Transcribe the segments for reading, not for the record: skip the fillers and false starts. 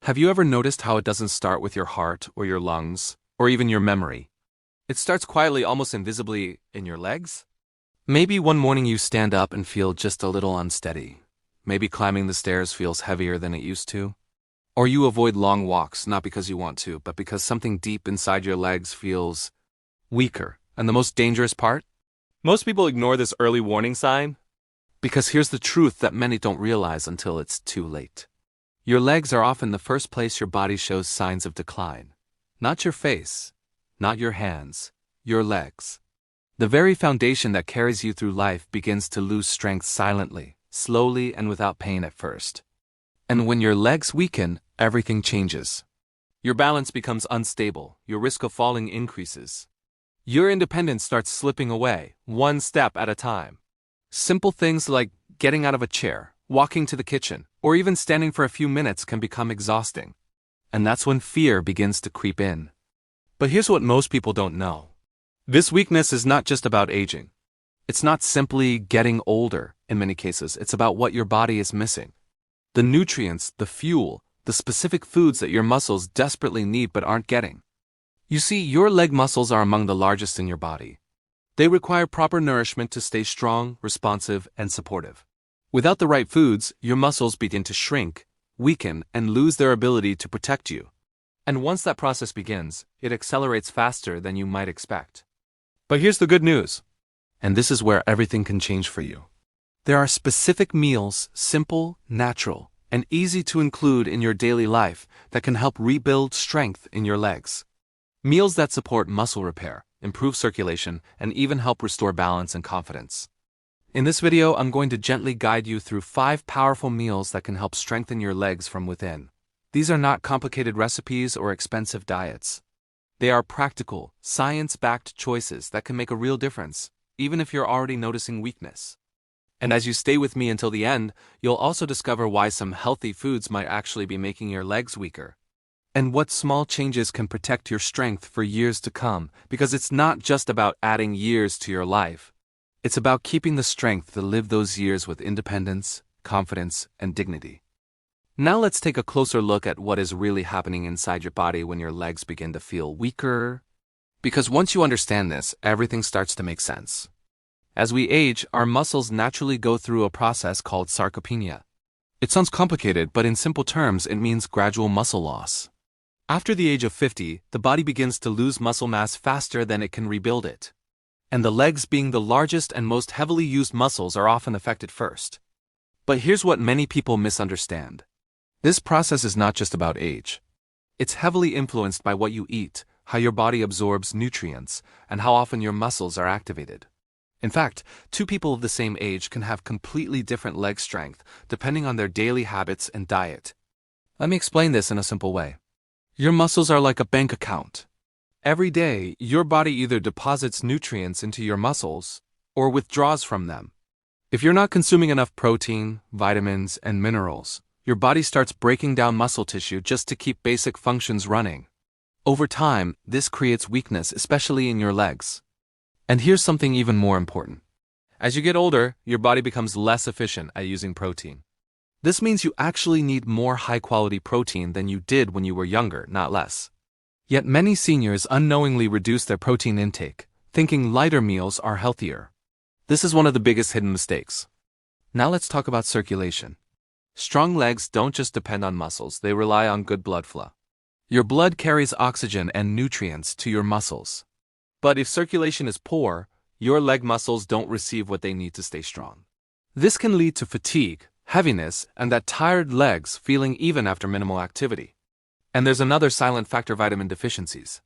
Have you ever noticed how it doesn't start with your heart or your lungs or even your memory? It starts quietly, almost invisibly, in your legs? Maybe one morning you stand up and feel just a little unsteady. Maybe climbing the stairs feels heavier than it used to. Or you avoid long walks, not because you want to, but because something deep inside your legs feels weaker. And the most dangerous part? Most people ignore this early warning sign. Because here's the truth that many don't realize until it's too late. Your legs are often the first place your body shows signs of decline. Not your face, not your hands, your legs. The very foundation that carries you through life begins to lose strength silently, slowly, and without pain at first. And when your legs weaken, everything changes. Your balance becomes unstable, your risk of falling increases. Your independence starts slipping away, one step at a time. Simple things like getting out of a chair, walking to the kitchen, or even standing for a few minutes can become exhausting. And that's when fear begins to creep in. But here's what most people don't know. This weakness is not just about aging. It's not simply getting older. In many cases, it's about what your body is missing. The nutrients, the fuel, the specific foods that your muscles desperately need but aren't getting. You see, your leg muscles are among the largest in your body. They require proper nourishment to stay strong, responsive, and supportive. Without the right foods, your muscles begin to shrink, weaken, and lose their ability to protect you. And once that process begins, it accelerates faster than you might expect. But here's the good news. And this is where everything can change for you. There are specific meals, simple, natural, and easy to include in your daily life that can help rebuild strength in your legs. Meals that support muscle repair, improve circulation, and even help restore balance and confidence. In this video, I'm going to gently guide you through 5 powerful meals that can help strengthen your legs from within. These are not complicated recipes or expensive diets. They are practical, science-backed choices that can make a real difference, even if you're already noticing weakness. And as you stay with me until the end, you'll also discover why some healthy foods might actually be making your legs weaker. And what small changes can protect your strength for years to come, because it's not just about adding years to your life. It's about keeping the strength to live those years with independence, confidence, and dignity. Now let's take a closer look at what is really happening inside your body when your legs begin to feel weaker. Because once you understand this, everything starts to make sense. As we age, our muscles naturally go through a process called sarcopenia. It sounds complicated, but in simple terms, it means gradual muscle loss. After the age of 50, the body begins to lose muscle mass faster than it can rebuild it. And the legs, being the largest and most heavily used muscles, are often affected first. But here's what many people misunderstand. This process is not just about age. It's heavily influenced by what you eat, how your body absorbs nutrients, and how often your muscles are activated. In fact, 2 people of the same age can have completely different leg strength depending on their daily habits and diet. Let me explain this in a simple way. Your muscles are like a bank account. Every day, your body either deposits nutrients into your muscles or withdraws from them. If you're not consuming enough protein, vitamins, and minerals, your body starts breaking down muscle tissue just to keep basic functions running. Over time, this creates weakness, especially in your legs. And here's something even more important. As you get older, your body becomes less efficient at using protein. This means you actually need more high-quality protein than you did when you were younger, not less. Yet many seniors unknowingly reduce their protein intake, thinking lighter meals are healthier. This is one of the biggest hidden mistakes. Now let's talk about circulation. Strong legs don't just depend on muscles, they rely on good blood flow. Your blood carries oxygen and nutrients to your muscles. But if circulation is poor, your leg muscles don't receive what they need to stay strong. This can lead to fatigue, heaviness, and that tired legs feeling even after minimal activity. And there's another silent factor: vitamin deficiencies.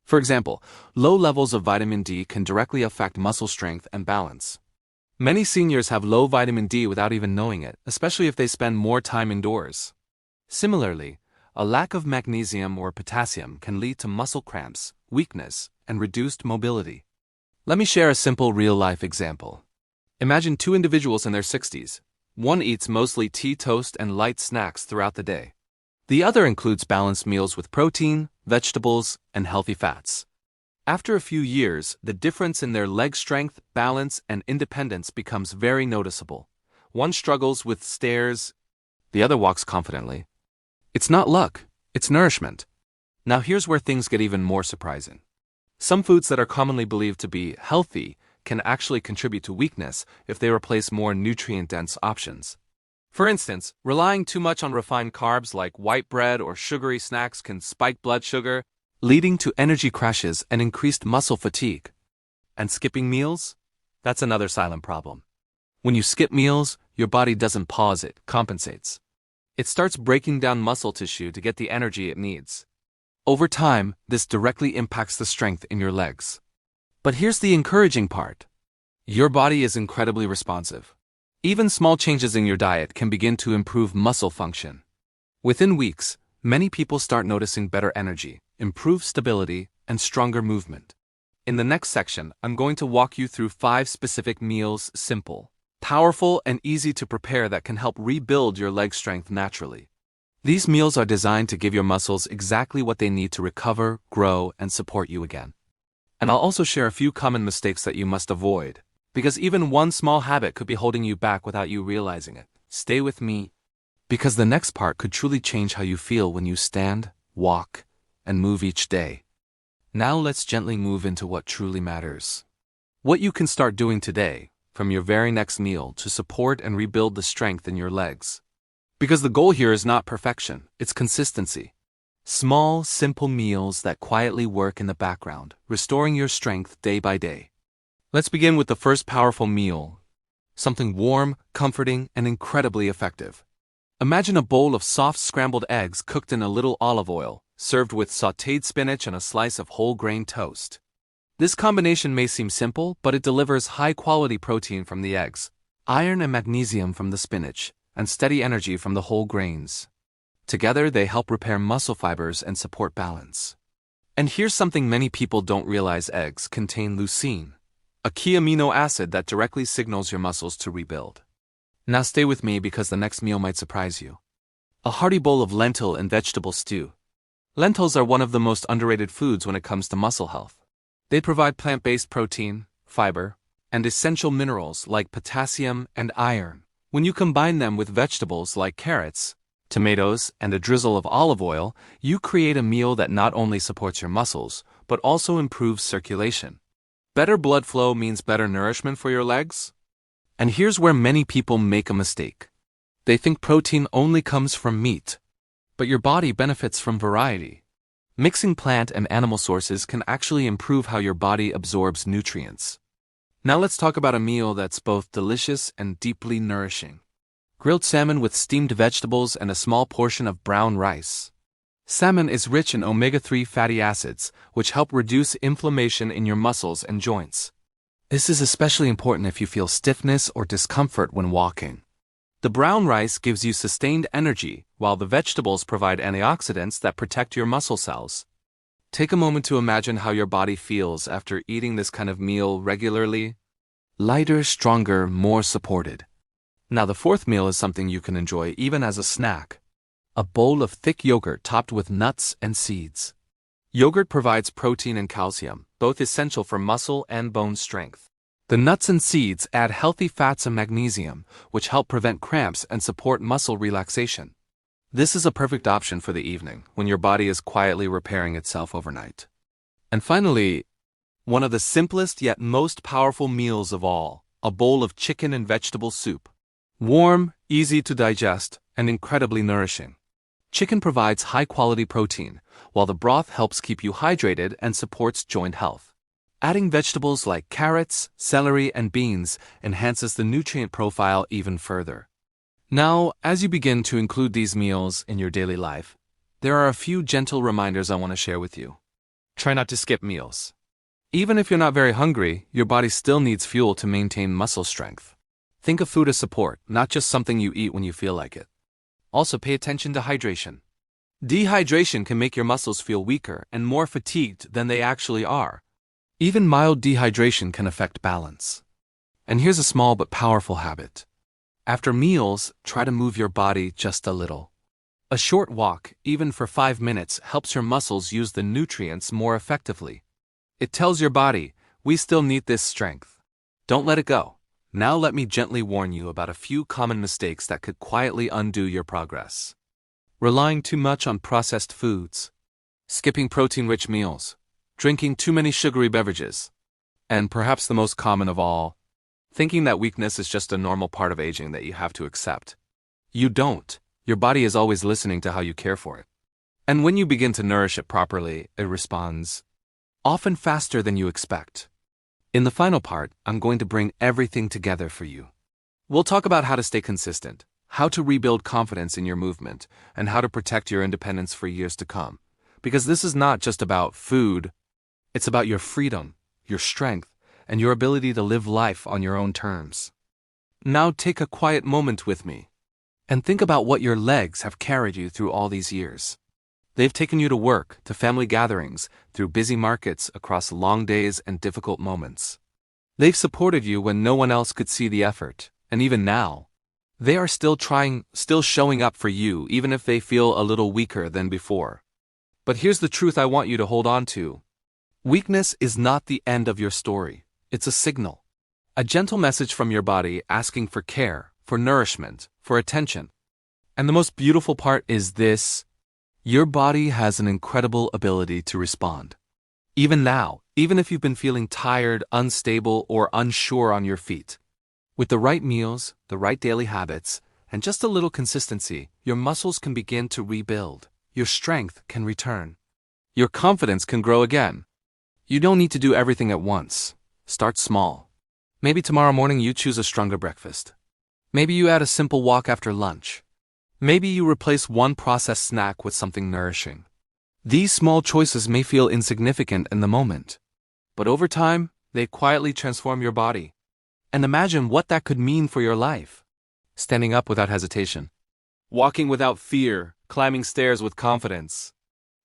For example, low levels of vitamin D can directly affect muscle strength and balance. Many seniors have low vitamin D without even knowing it, especially if they spend more time indoors. Similarly, a lack of magnesium or potassium can lead to muscle cramps, weakness, and reduced mobility. Let me share a simple real-life example. Imagine 2 individuals in their 60s. One eats mostly tea, toast, and light snacks throughout the day. The other includes balanced meals with protein, vegetables, and healthy fats. After a few years, the difference in their leg strength, balance, and independence becomes very noticeable. One struggles with stairs, the other walks confidently. It's not luck, it's nourishment. Now here's where things get even more surprising. Some foods that are commonly believed to be healthy can actually contribute to weakness if they replace more nutrient-dense options. For instance, relying too much on refined carbs like white bread or sugary snacks can spike blood sugar, leading to energy crashes and increased muscle fatigue. And skipping meals? That's another silent problem. When you skip meals, your body doesn't pause, it compensates. It starts breaking down muscle tissue to get the energy it needs. Over time, this directly impacts the strength in your legs. But here's the encouraging part. Your body is incredibly responsive. Even small changes in your diet can begin to improve muscle function. Within weeks, many people start noticing better energy, improved stability, and stronger movement. In the next section, I'm going to walk you through 5 specific meals, simple, powerful, and easy to prepare that can help rebuild your leg strength naturally. These meals are designed to give your muscles exactly what they need to recover, grow, and support you again. And I'll also share a few common mistakes that you must avoid, because even one small habit could be holding you back without you realizing it. Stay with me, because the next part could truly change how you feel when you stand, walk, and move each day. Now let's gently move into what truly matters. What you can start doing today, from your very next meal, to support and rebuild the strength in your legs. Because the goal here is not perfection, it's consistency. Small, simple meals that quietly work in the background, restoring your strength day by day. Let's begin with the first powerful meal. Something warm, comforting, and incredibly effective. Imagine a bowl of soft scrambled eggs cooked in a little olive oil, served with sautéed spinach and a slice of whole grain toast. This combination may seem simple, but it delivers high-quality protein from the eggs, iron and magnesium from the spinach, and steady energy from the whole grains. Together, they help repair muscle fibers and support balance. And here's something many people don't realize: eggs contain leucine, a key amino acid that directly signals your muscles to rebuild. Now stay with me, because the next meal might surprise you. A hearty bowl of lentil and vegetable stew. Lentils are one of the most underrated foods when it comes to muscle health. They provide plant-based protein, fiber, and essential minerals like potassium and iron. When you combine them with vegetables like carrots, tomatoes, and a drizzle of olive oil, you create a meal that not only supports your muscles, but also improves circulation. Better blood flow means better nourishment for your legs. And here's where many people make a mistake. They think protein only comes from meat. But your body benefits from variety. Mixing plant and animal sources can actually improve how your body absorbs nutrients. Now let's talk about a meal that's both delicious and deeply nourishing. Grilled salmon with steamed vegetables and a small portion of brown rice. Salmon is rich in omega-3 fatty acids, which help reduce inflammation in your muscles and joints. This is especially important if you feel stiffness or discomfort when walking. The brown rice gives you sustained energy, while the vegetables provide antioxidants that protect your muscle cells. Take a moment to imagine how your body feels after eating this kind of meal regularly. Lighter, stronger, more supported. Now the fourth meal is something you can enjoy even as a snack. A bowl of thick yogurt topped with nuts and seeds. Yogurt provides protein and calcium, both essential for muscle and bone strength. The nuts and seeds add healthy fats and magnesium, which help prevent cramps and support muscle relaxation. This is a perfect option for the evening, when your body is quietly repairing itself overnight. And finally, one of the simplest yet most powerful meals of all, a bowl of chicken and vegetable soup. Warm, easy to digest, and incredibly nourishing. Chicken provides high-quality protein, while the broth helps keep you hydrated and supports joint health. Adding vegetables like carrots, celery, and beans enhances the nutrient profile even further. Now, as you begin to include these meals in your daily life, there are a few gentle reminders I want to share with you. Try not to skip meals. Even if you're not very hungry, your body still needs fuel to maintain muscle strength. Think of food as support, not just something you eat when you feel like it. Also, pay attention to hydration. Dehydration can make your muscles feel weaker and more fatigued than they actually are. Even mild dehydration can affect balance. And here's a small but powerful habit. After meals, try to move your body just a little. A short walk, even for 5 minutes, helps your muscles use the nutrients more effectively. It tells your body, we still need this strength. Don't let it go. Now let me gently warn you about a few common mistakes that could quietly undo your progress. relying too much on processed foods, skipping protein-rich meals, drinking too many sugary beverages, and perhaps the most common of all, thinking that weakness is just a normal part of aging that you have to accept. You don't. Your body is always listening to how you care for it. And when you begin to nourish it properly, it responds, often faster than you expect. In the final part, I'm going to bring everything together for you. We'll talk about how to stay consistent, how to rebuild confidence in your movement, and how to protect your independence for years to come. Because this is not just about food, it's about your freedom, your strength, and your ability to live life on your own terms. Now take a quiet moment with me and think about what your legs have carried you through all these years. They've taken you to work, to family gatherings, through busy markets, across long days and difficult moments. They've supported you when no one else could see the effort, and even now, they are still showing up for you even if they feel a little weaker than before. But here's the truth I want you to hold on to. Weakness is not the end of your story. It's a signal. A gentle message from your body asking for care, for nourishment, for attention. And the most beautiful part is this: your body has an incredible ability to respond. Even now, even if you've been feeling tired, unstable, or unsure on your feet. With the right meals, the right daily habits, and just a little consistency, your muscles can begin to rebuild. Your strength can return. Your confidence can grow again. You don't need to do everything at once. Start small. Maybe tomorrow morning you choose a stronger breakfast. Maybe you add a simple walk after lunch. Maybe you replace one processed snack with something nourishing. These small choices may feel insignificant in the moment, but over time, they quietly transform your body. And imagine what that could mean for your life. Standing up without hesitation. Walking without fear, climbing stairs with confidence.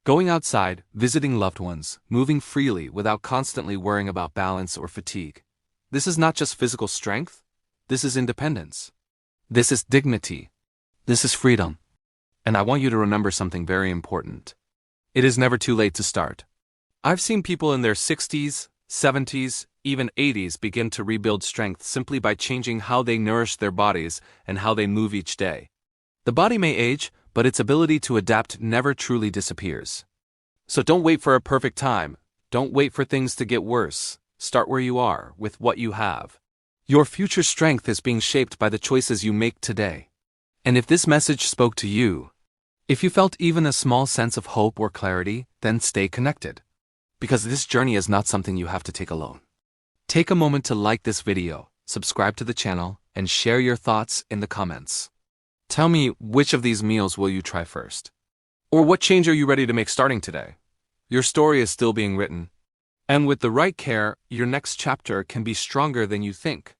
Going outside, visiting loved ones, moving freely without constantly worrying about balance or fatigue. This is not just physical strength. This is independence. This is dignity. This is freedom. And I want you to remember something very important. It is never too late to start. I've seen people in their 60s, 70s, even 80s begin to rebuild strength simply by changing how they nourish their bodies and how they move each day. The body may age, but its ability to adapt never truly disappears. So don't wait for a perfect time. Don't wait for things to get worse. Start where you are, with what you have. Your future strength is being shaped by the choices you make today. And if this message spoke to you, if you felt even a small sense of hope or clarity, then stay connected. Because this journey is not something you have to take alone. Take a moment to like this video, subscribe to the channel, and share your thoughts in the comments. Tell me, which of these meals will you try first? Or what change are you ready to make starting today? Your story is still being written. And with the right care, your next chapter can be stronger than you think.